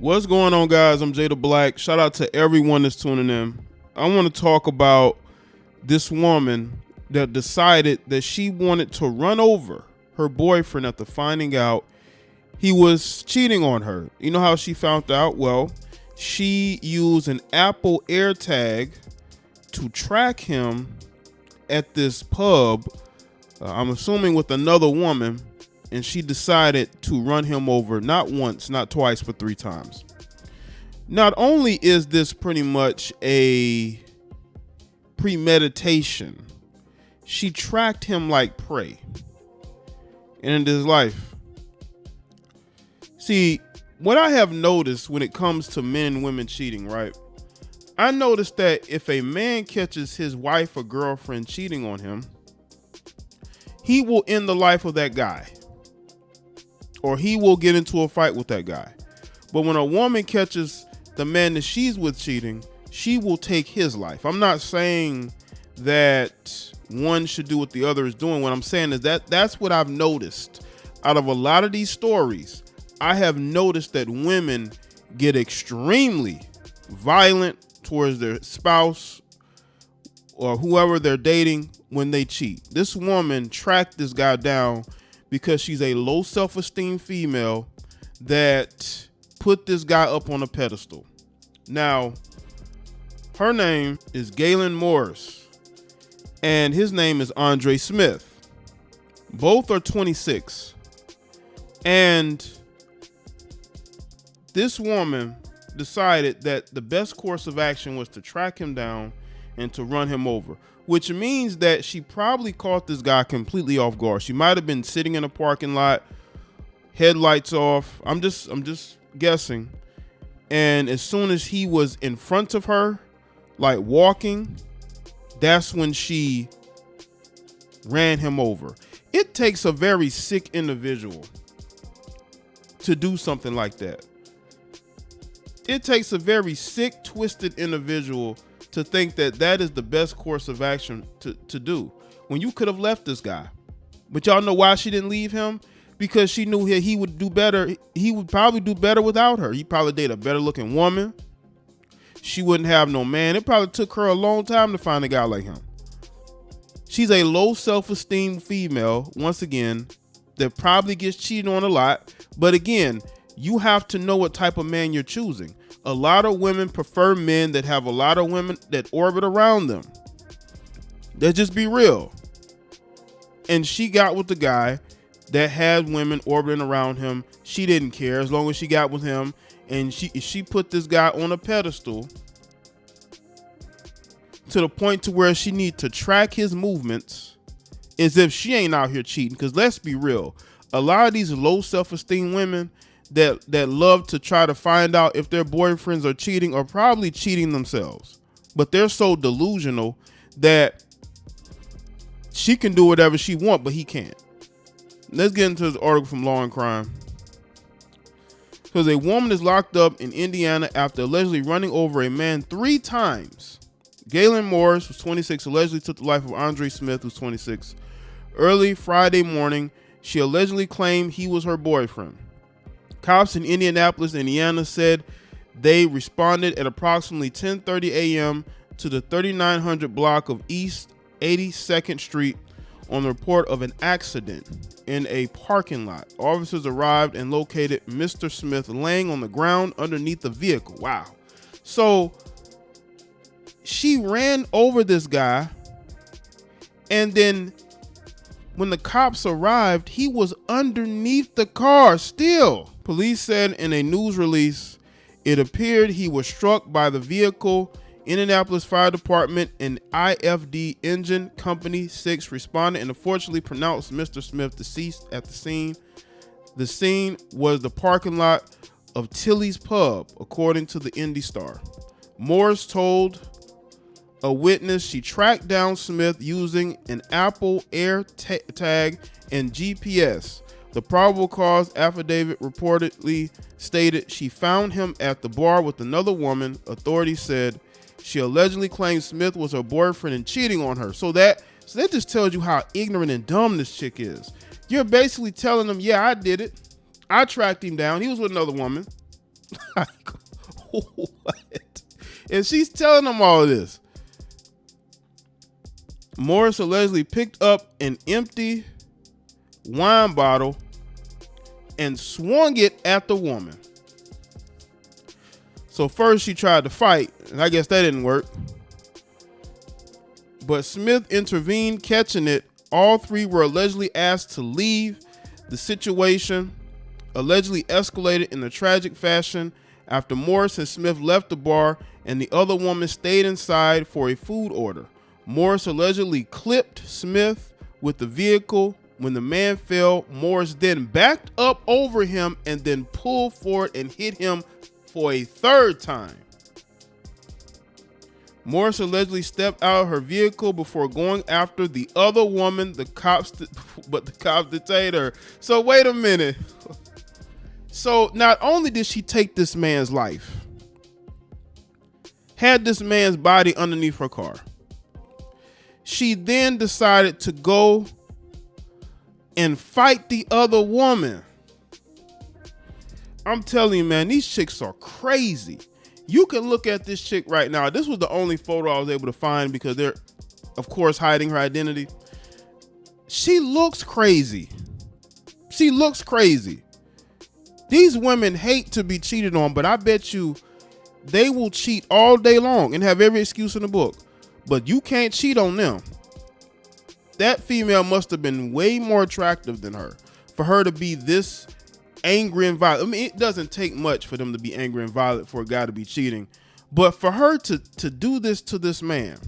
What's going on, guys? I'm Jay the Black. Shout out to everyone that's tuning in. I want to talk about this woman that decided that she wanted to run over her boyfriend after finding out he was cheating on her. You know how she found out? Well, she used an Apple AirTag to track him at this pub, I'm assuming with another woman, and she decided to run him over not once, not twice, but 3 times. Not only is this pretty much a premeditation, she tracked him like prey. And in his life. See, what I have noticed when it comes to men and women cheating, right? I noticed that if a man catches his wife or girlfriend cheating on him, he will end the life of that guy. Or he will get into a fight with that guy. But when a woman catches the man that she's with cheating, she will take his life. I'm not saying that one should do what the other is doing. What I'm saying is that's what I've noticed. Out of a lot of these stories, I have noticed that women get extremely violent towards their spouse or whoever they're dating when they cheat. This woman tracked this guy down because she's a low self-esteem female that put this guy up on a pedestal. Now, her name is Gaylyn Morris, and his name is Andre Smith. Both are 26. And this woman decided that the best course of action was to track him down and to run him over, which means that she probably caught this guy completely off guard. She might have been sitting in a parking lot, headlights off. I'm just guessing. And as soon as he was in front of her, like walking, that's when she ran him over. It takes a very sick individual to do something like that. It takes a very sick, twisted individual to think that that is the best course of action to do when you could have left this guy. But y'all know why she didn't leave him? Because she knew he would do better. He would probably do better without her. He'd probably date a better looking woman. She wouldn't have no man. It probably took her a long time to find a guy like him. She's a low self-esteem female, once again, that probably gets cheated on a lot. But again, you have to know what type of man you're choosing. A lot of women prefer men that have a lot of women that orbit around them. Let's just be real. And she got with the guy that had women orbiting around him. She didn't care as long as she got with him. And she put this guy on a pedestal to the point to where she need to track his movements as if she ain't out here cheating. Because let's be real. A lot of these low self-esteem women that love to try to find out if their boyfriends are cheating are probably cheating themselves. But they're so delusional that she can do whatever she wants, but he can't. Let's get into this article from Law and Crime. Because a woman is locked up in Indiana after allegedly running over a man 3 times. Gaylyn Morris, who's 26, allegedly took the life of Andre Smith, who's 26. Early Friday morning, she allegedly claimed he was her boyfriend. Cops in Indianapolis, Indiana said they responded at approximately 10:30 a.m. to the 3900 block of East 82nd Street on the report of an accident in a parking lot. Officers arrived and located Mr. Smith laying on the ground underneath the vehicle. Wow. So she ran over this guy, and then when the cops arrived, he was underneath the car still. Police said in a news release, it appeared he was struck by the vehicle. Indianapolis Fire Department and IFD Engine Company 6 responded and unfortunately pronounced Mr. Smith deceased at the scene. The scene was the parking lot of Tilly's Pub, according to the Indy Star. Morris told a witness she tracked down Smith using an Apple AirTag and GPS. The probable cause affidavit reportedly stated she found him at the bar with another woman. Authorities said she allegedly claimed Smith was her boyfriend and cheating on her. So that just tells you how ignorant and dumb this chick is. You're basically telling them, yeah, I did it. I tracked him down. He was with another woman. Like, what? And she's telling him all of this. Morris allegedly picked up an empty wine bottle and swung it at the woman. So first she tried to fight, and I guess that didn't work. But Smith intervened, catching it. All three were allegedly asked to leave. The situation allegedly escalated in a tragic fashion after Morris and Smith left the bar and the other woman stayed inside for a food order. Morris allegedly clipped Smith with the vehicle. When the man fell, Morris then backed up over him and then pulled forward and hit him for a third time. Morris allegedly stepped out of her vehicle before going after the other woman. But the cops detained her. So wait a minute. So not only did she take this man's life, had this man's body underneath her car, she then decided to go and fight the other woman. I'm telling you, man, these chicks are crazy. You can look at this chick right now. This was the only photo I was able to find because they're, of course, hiding her identity. She looks crazy. She looks crazy. These women hate to be cheated on, but I bet you they will cheat all day long and have every excuse in the book. But you can't cheat on them. That female must have been way more attractive than her for her to be this angry and violent. I mean, it doesn't take much for them to be angry and violent for a guy to be cheating, but for her to do this to this man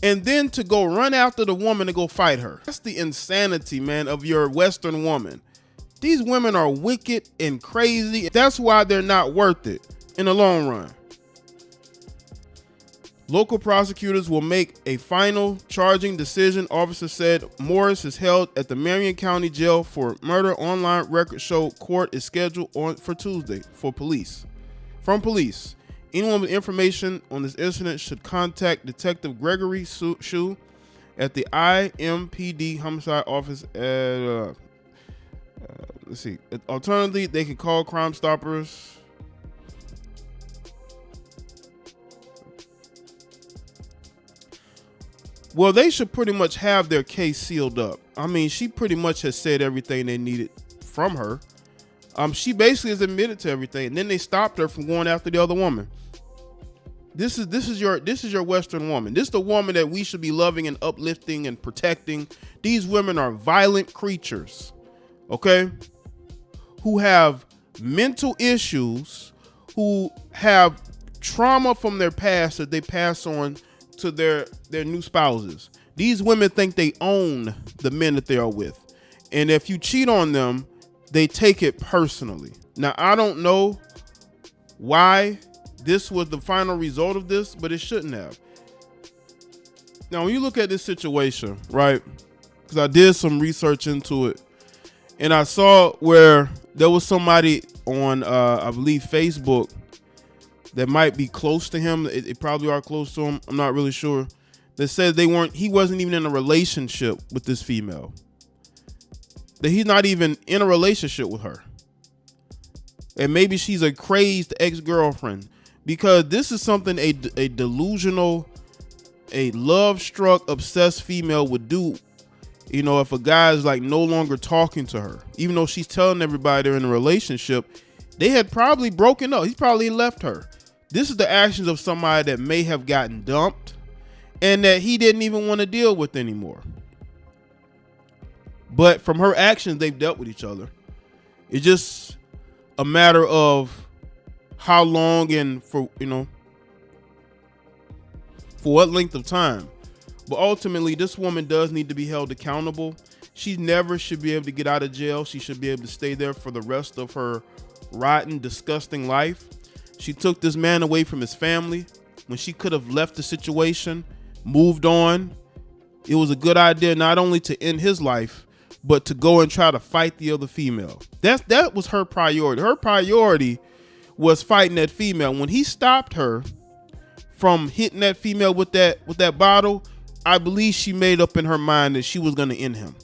and then to go run after the woman and go fight her. That's the insanity, man, of your Western woman. These women are wicked and crazy. That's why they're not worth it in the long run. Local prosecutors will make a final charging decision. Officer said Morris is held at the Marion County Jail for murder. Online record show court is scheduled for Tuesday for police. From police, anyone with information on this incident should contact Detective Gregory Shue at the IMPD homicide office at, let's see. Alternatively, they can call Crime Stoppers. Well, they should pretty much have their case sealed up. I mean, she pretty much has said everything they needed from her. She basically has admitted to everything, and then they stopped her from going after the other woman. This is your Western woman. This is the woman that we should be loving and uplifting and protecting. These women are violent creatures, okay? Who have mental issues, who have trauma from their past that they pass on to their new spouses. These women think they own the men that they are with. And if you cheat on them, they take it personally. Now, I don't know why this was the final result of this, but it shouldn't have. Now, when you look at this situation, right, because I did some research into it, and I saw where there was somebody on, I believe, Facebook that might be close to him. It probably are close to him. I'm not really sure. That said he wasn't even in a relationship with this female. That he's not even in a relationship with her. And maybe she's a crazed ex-girlfriend. Because this is something a delusional, a love-struck, obsessed female would do. You know, if a guy is like no longer talking to her, even though she's telling everybody they're in a relationship, they had probably broken up. He's probably left her. This is the actions of somebody that may have gotten dumped and that he didn't even want to deal with anymore. But from her actions, they've dealt with each other. It's just a matter of how long and for what length of time. But ultimately, this woman does need to be held accountable. She never should be able to get out of jail. She should be able to stay there for the rest of her rotten, disgusting life. She took this man away from his family when she could have left the situation, moved on. It was a good idea not only to end his life, but to go and try to fight the other female. That was her priority. Her priority was fighting that female. When he stopped her from hitting that female with that bottle, I believe she made up in her mind that she was going to end him.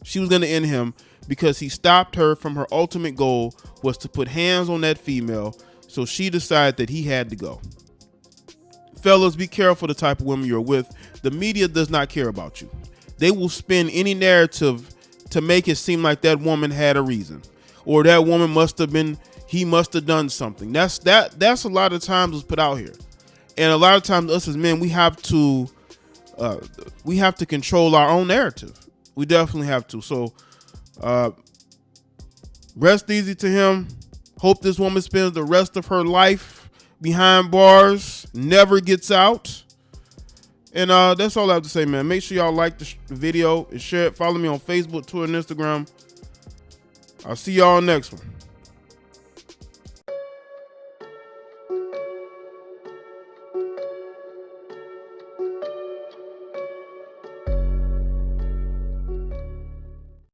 She was going to end him because he stopped her from her ultimate goal was to put hands on that female. So she decided that he had to go. Fellas, be careful the type of women you're with. The media does not care about you. They will spin any narrative to make it seem like that woman had a reason, or that woman he must have done something. That's a lot of times what's put out here. And a lot of times us as men, we have to control our own narrative. We definitely have to. So rest easy to him. Hope this woman spends the rest of her life behind bars, never gets out. And that's all I have to say, man. Make sure y'all like the video and share it. Follow me on Facebook, Twitter, and Instagram. I'll see y'all next one.